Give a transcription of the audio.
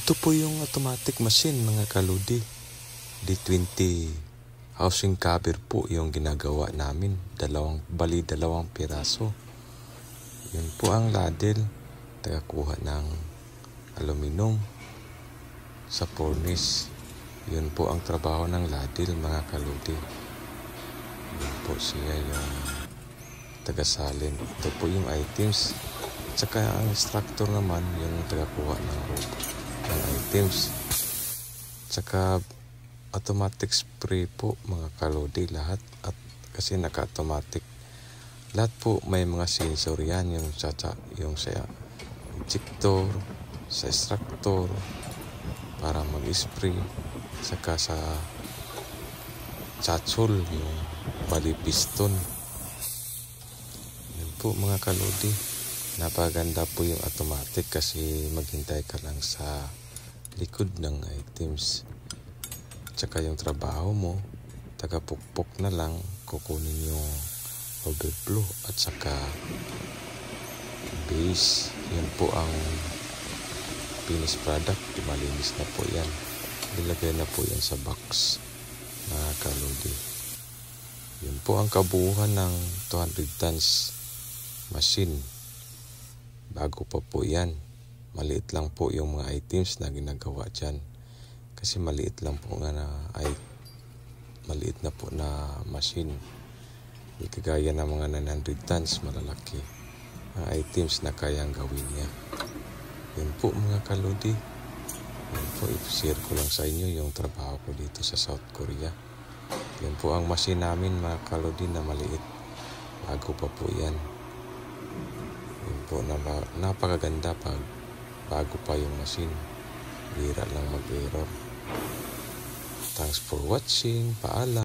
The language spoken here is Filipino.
Ito po yung automatic machine mga kaludi. D20 housing cover po yung ginagawa namin. Dalawang piraso. Yun po ang ladle. Tagakuha ng aluminum sa furnace. Yun po ang trabaho ng ladle mga kaludi. Yun po siya yung tagasalin. Ito po yung items. Tsaka ang instructor naman yung tagakuha ng items. Tsaka automatic spray po mga kaludi lahat. At kasi naka-automatic. Lahat po may mga sensor yan. Yung sa injector, sa extractor para mag-spray. Saka sa chatsol, yung bali piston. Yun po mga kaludi. Napaganda po yung automatic kasi maghintay ka lang sa likod ng items. Tsaka yung trabaho mo, tagapukpok na lang, kukunin yung overflow at saka base. Yan po ang finished product. Malinis na po yan. Ilagay na po yan sa box mga kaludi. Yun po ang kabuuan ng 200 tons machine. Bago pa po yan. Maliit lang po yung mga items na ginagawa dyan. Kasi maliit lang po maliit na po na machine. Hindi kagaya ng mga 900 tons malalaki. Mga items na kayang gawin niya. Yun po mga kaludi. Yun po, i-share ko lang sa inyo yung trabaho ko dito sa South Korea. Yun po ang machine namin mga kaludi na maliit. Bago pa po yan. Yun po, napakaganda pag bago pa yung machine. Bira lang mag-error. Thanks for watching. Paalam.